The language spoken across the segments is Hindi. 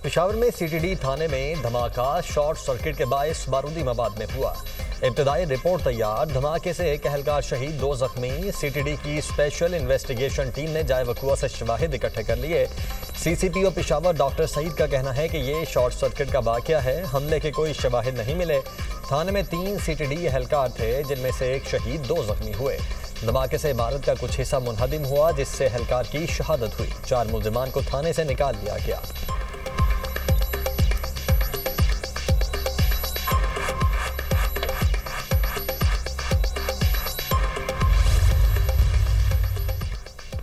पेशावर में सीटीडी थाने में धमाका शॉर्ट सर्किट के बायस बारूदी मवाद में हुआ। इब्तदाई रिपोर्ट तैयार, धमाके से एक अहलकार शहीद, 2 जख्मी। सीटीडी की स्पेशल इन्वेस्टिगेशन टीम ने जाए वकुआ से शवाहिद इकट्ठे कर लिए। सीसीपीओ पेशावर डॉक्टर सईद का कहना है कि ये शॉर्ट सर्किट का वाकया है, हमले के कोई शवाहिद नहीं मिले। थाने में 3 सीटीडी अहलकार थे, जिनमें से एक शहीद, 2 जख्मी हुए। धमाके से इमारत का कुछ हिस्सा मुनहदिम हुआ, जिससे अहलकार की शहादत हुई। 4 मुल्जिमान को थाने से निकाल लिया गया।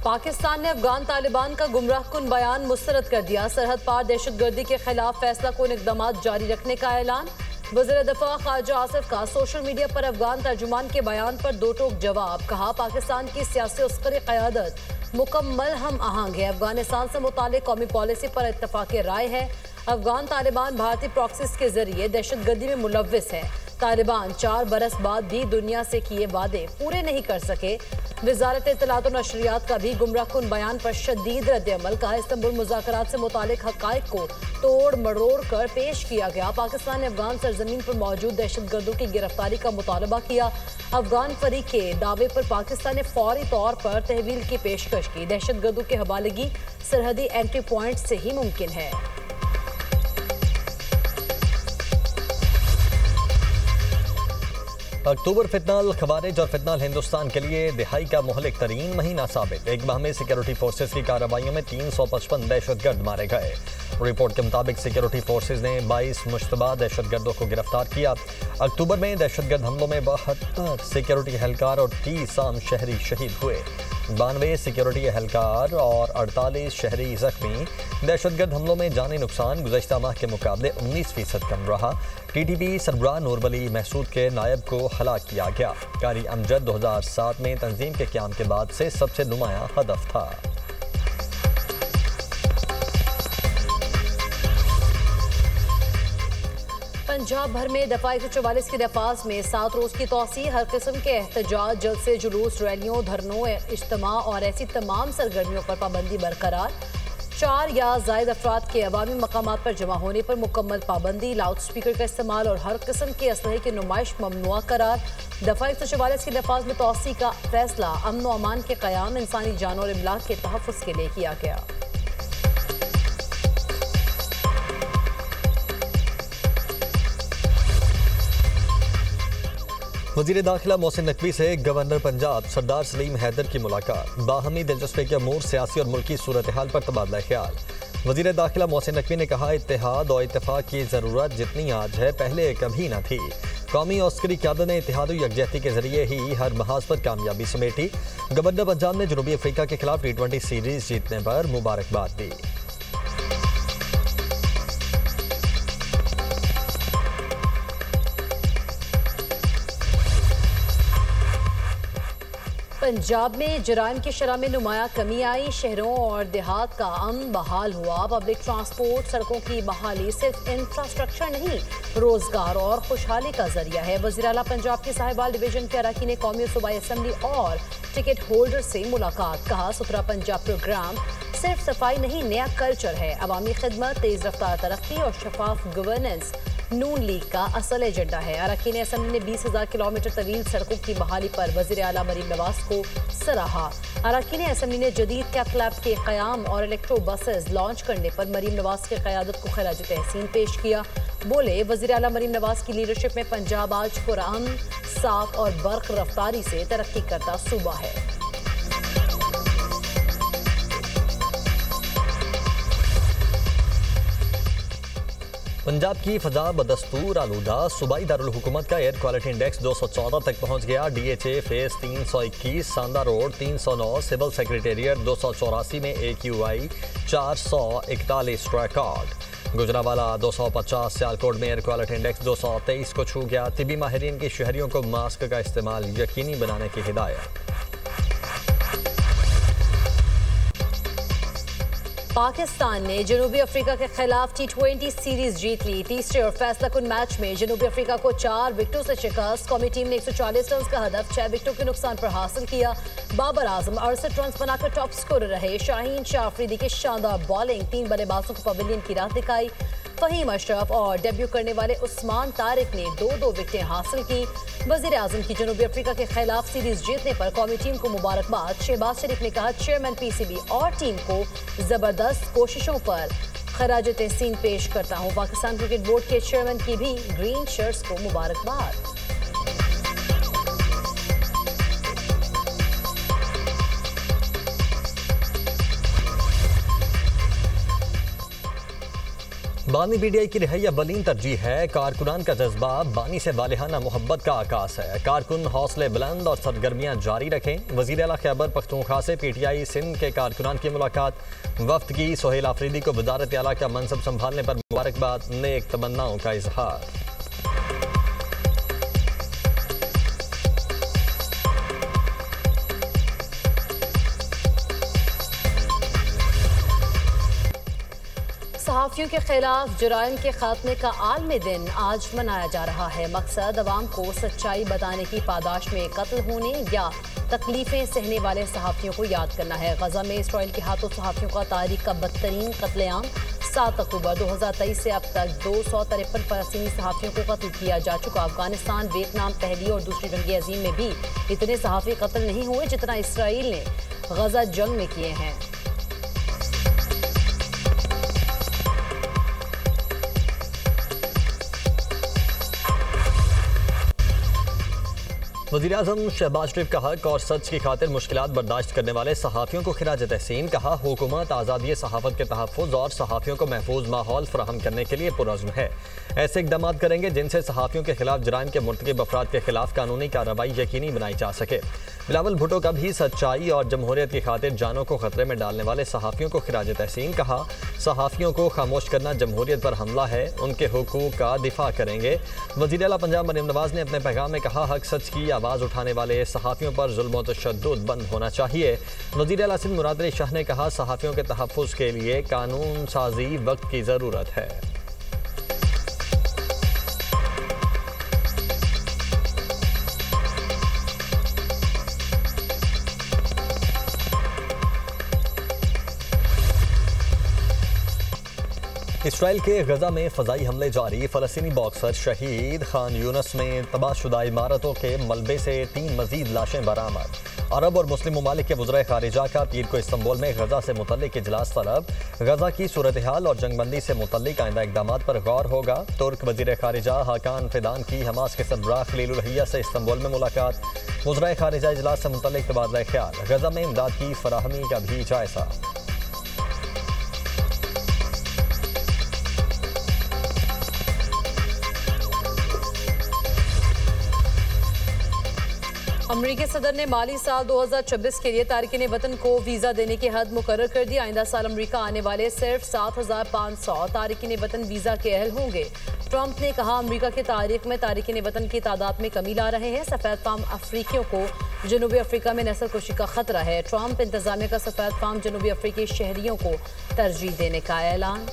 पाकिस्तान ने अफगान तालिबान का गुमराहकुन बयान मुस्तरद कर दिया। सरहद पार दहशतगर्दी के खिलाफ फैसला कुन इक़दामात जारी रखने का ऐलान। वज़ीर दफ़ा ख़ारजा आसिफ का सोशल मीडिया पर अफगान तर्जुमान के बयान पर दो टोक जवाब। कहा, पाकिस्तान की सियासी अस्करी क़यादत मुकम्मल हम आहंग है। अफगानिस्तान से मुताल्लिक़ कौमी पॉलिसी पर इत्तफ़ाक़ राय है। अफगान तालिबान भारतीय प्रॉक्सीज़ के जरिए दहशतगर्दी में मुलव्विस है। तालिबान 4 बरस बाद भी दुनिया से किए वादे पूरे नहीं कर सके। वज़ारत इत्तलात और नशरियात का भी गुमराहकुन बयान पर शदीद रद्द-ए-अमल। कहा, इस्तांबुल मुज़ाकरात से मुतालिक हक़ाइक़ को तोड़ मरोड़ कर पेश किया गया। पाकिस्तान ने अफगान सरजमीन पर मौजूद दहशतगर्दों की गिरफ्तारी का मुतालबा किया। अफगान फरीक के दावे पर पाकिस्तान ने फौरी तौर पर तहवील की पेशकश की। दहशतगर्दों के हवालगी सरहदी एंट्री पॉइंट से ही मुमकिन है। अक्टूबर फितनाल खवारिज और फितनाल हिंदुस्तान के लिए दिहाई का मुहलिक तरीन महीना साबित। एक माह में सिक्योरिटी फोर्सेज की कार्रवाइयों में 355 दहशतगर्द मारे गए। रिपोर्ट के मुताबिक सिक्योरिटी फोर्सेज ने 22 मुश्तबा दहशतगर्दों को गिरफ्तार किया। अक्टूबर में दहशतगर्द हमलों में 72 सिक्योरिटी एहलकार और 30 आम शहरी शहीद हुए। 92 सिक्योरिटी एहलकार और 48 शहरी जख्मी। दहशतगर्द हमलों में जानी नुकसान गुज़श्ता माह के मुकाबले 19% कम रहा। टीटीपी सरबराह नूर वली महसूद के नायब को हलाक किया गया। कारी अमजद 2007 में तंजीम के क़याम के बाद से सबसे नुमाया हदफ था। पंजाब भर में दफ़ा 144 की नफाज में 7 रोज़ की तौसी। हर किस्म के एहतजाज, जलसे, जुलूस, रैलियों, धरनों, इज्तिमा और ऐसी तमाम सरगर्मियों पर पाबंदी बरकरार। 4 या ज़ायद अफराद के अवामी मकामात पर जमा होने पर मुकम्मल पाबंदी। लाउड स्पीकर का इस्तेमाल और हर किस्म के असलहे की नुमाइश ममनुआ करार। दफ़ा 144 की नफाज में तौसी का फैसला अमन व अमान के क़याम, इंसानी जान और इमलाक के तहफ़्फ़ुज़ के लिए किया गया। वज़ीर दाखिला मोहसिन नकवी से गवर्नर पंजाब सरदार सलीम हैदर की मुलाकात। बाहमी दिलचस्पी के अमूर, सियासी और मुल्की सूरत हाल पर तबादला ख्याल। वज़ीर दाखिला मोहसिन नकवी ने कहा, इत्तेहाद और इत्तेफाक की ज़रूरत जितनी आज है पहले कभी न थी। कौमी और अस्करी क़यादत ने इत्तेहाद और यकजहती के जरिए ही हर महाज पर कामयाबी समेटी। गवर्नर पंजाब ने जनूबी अफ्रीका के खिलाफ T20 सीरीज़ जीतने पर मुबारकबाद दी। पंजाब में जराइम की शरह में नुमाया कमी आई। शहरों और देहात का अमन बहाल हुआ। पब्लिक ट्रांसपोर्ट, सड़कों की बहाली सिर्फ इंफ्रास्ट्रक्चर नहीं, रोजगार और खुशहाली का जरिया है। वज़ीर आला पंजाब के साहिबाल डिवीजन के अरकान कौमी और सूबाई असम्बली और टिकट होल्डर से मुलाकात। कहा, सुथरा पंजाब प्रोग्राम सिर्फ सफाई नहीं, नया कल्चर है। अवामी खिदमत, तेज रफ्तार तरक्की और शफाफ गवर्नेंस नून लीग का असल एजेंडा है। अरकान असम्बली ने 20,000 किलोमीटर तवील सड़कों की बहाली पर वज़ीर आला मरीम नवाज को सराहा। अरकान असम्बली ने जदीद कैथ लैब के क़याम और इलेक्ट्रो बसेस लॉन्च करने पर मरीम नवाज की क़यादत को खराज तहसीन पेश किया। बोले, वज़ीर आला मरीम नवाज की लीडरशिप में पंजाब आज पुरअमन, साफ और बर्क रफ्तारी से तरक्की करता सूबा है। पंजाब की फजा बदस्तूर आलूदा। सूबाई दारुल हुकूमत का एयर क्वालिटी इंडेक्स 214 तक पहुंच गया। DHA phase 321, Sanda road 309, civil secretariat 284 में AQI 441 रिकॉर्ड। गुजरावाला 250, सियालकोट में एयर क्वालिटी इंडेक्स 223 को छू गया। तिबी माहिरीन की शहरियों को मास्क का इस्तेमाल यकीनी बनाने की हिदायत। पाकिस्तान ने जनूबी अफ्रीका के खिलाफ T20 सीरीज जीत ली। तीसरे और फैसला कुन मैच में जनूबी अफ्रीका को 4 विकेटों से शिकस्त। कौमी टीम ने 140 रन का हदफ 6 विकेटों के नुकसान पर हासिल किया। बाबर आजम 68 रन बनाकर टॉप स्कोरर रहे। शाहीन शाह अफरीदी की शानदार बॉलिंग 3 बल्लेबाजों को पवेलियन की राह दिखाई। फहीम अशरफ और डेब्यू करने वाले उस्मान तारिक ने 2-2 विकेटें हासिल की। वजीर आजम की जनूबी अफ्रीका के खिलाफ सीरीज जीतने पर कौमी टीम को मुबारकबाद। शहबाज शरीफ ने कहा चेयरमैन PCB और टीम को जबरदस्त कोशिशों पर खराज तहसीन पेश करता हूं। पाकिस्तान क्रिकेट बोर्ड के चेयरमैन की भी ग्रीन शर्ट्स को मुबारकबाद। बानी BDI की रिहाई अव्वलीन तरजीह है। कारकुनान का जज्बा बानी से वालिहाना मोहब्बत का आकाश है। कारकुन हौसले बुलंद और सरगर्मियां जारी रखें। वज़ीर आला खैबर पख्तूनख्वा से PTI सिंध के कारकुनान की मुलाकात। वफ्द की सोहेल आफरीदी को वज़ारत आला का मनसब संभालने पर मुबारकबाद। नेक तमन्नाओं का इजहार। सहाफ़ियों के खिलाफ जुराइम के खात्मे का आलमी दिन आज मनाया जा रहा है। मकसद अवाम को सच्चाई बताने की पादाश में कत्ल होने या तकलीफें सहने वाले सहाफ़ियों को याद करना है। गजा में इसराइल के हाथों सहाफ़ियों का तारीख का बदतरीन कत्लेआम। 7 अक्टूबर 2023 से अब तक 253 फ़लस्तीनी सहाफ़ियों को कत्ल किया जा चुका। अफगानिस्तान, वियतनाम, पहली और दूसरी जंग अजीम में भी इतने सहाफ़ी कत्ल नहीं हुए जितना इसराइल ने गजा जंग में किए हैं। वज़ीर-ए-आज़म शहबाज शरीफ का हक और सच की खातिर मुश्किलात बर्दाश्त करने वाले सहाफ़ियों को खिराज तहसीन। कहा हुकूमत आज़ादी सहाफ़त के तहफ़्फ़ुज़ और सहाफ़ियों को महफूज माहौल फराहम करने के लिए पुरअज़्म है। ऐसे इक़दाम करेंगे जिनसे सहाफ़ियों के खिलाफ जराइम के मुर्तकिब अफराद के खिलाफ कानूनी कार्रवाई यकीनी बनाई जा सके। बिलावल भुट्टो का भी सच्चाई और जमहूरियत की खातिर जानों को खतरे में डालने वाले सहाफ़ियों को खिराज तहसीन। कहा सहाफ़ियों को खामोश करना जमहूरियत पर हमला है। उनके हुकूक का दिफा करेंगे। वज़ीर आला पंजाब मरियम नवाज़ ने अपने पैगाम में कहा हक सच की आवाज़ उठाने वाले सहाफ़ियों पर जुल्म और तशद्दुद बंद होना चाहिए। वज़ीर आला सिंध मुराद अली शाह ने कहा सहाफ़ियों के तहफ़्फ़ुज़ के लिए कानून साजी वक्त की ज़रूरत है। इसराइल के गजा में फ़ज़ाई हमले जारी। फ़लस्तीनी बॉक्सर शहीद खान यूनस में तबाहशुदा इमारतों के मलबे से 3 मज़ीद लाशें बरामद। अरब और मुस्लिम ममालिक के वज़ीर ख़ारिजा का पीर को इस्तांबुल में गजा से मुतल्लिक़ इजलास तलब। गजा की सूरत हाल और जंगबंदी से मुतल्लिक़ आइंदा इक़दामात पर गौर होगा। तुर्क वज़ीर ख़ारिजा हाकान फिदान की हमास के सरबराह खलीलुर रहिया से इस्तांबुल में मुलाकात। वज़ीर ख़ारिजा इजलास से मुतल्लिक़ तबादला ख्याल। गजा में इमदाद की फराहमी का भी जायज़ा। अमरीकी सदर ने माली साल 2026 के लिए तारिकीन वतन को वीज़ा देने की हद मुकर्रर कर दी। आइंदा साल अमरीका आने वाले सिर्फ 7,500 तारिकीन वतन वीज़ा के अहल होंगे। ट्रंप ने कहा अमरीका की तारीख में तारिकीन वतन की तादाद में कमी ला रहे हैं। सफ़ेद फाम अफ्रीकियों को जनूबी अफ्रीका में नस्ल कुशी का खतरा है। ट्रंप इंतजामिया का सफ़ेद फाम जनूबी अफ्रीकी शहरियों को तरजीह देने का ऐलान।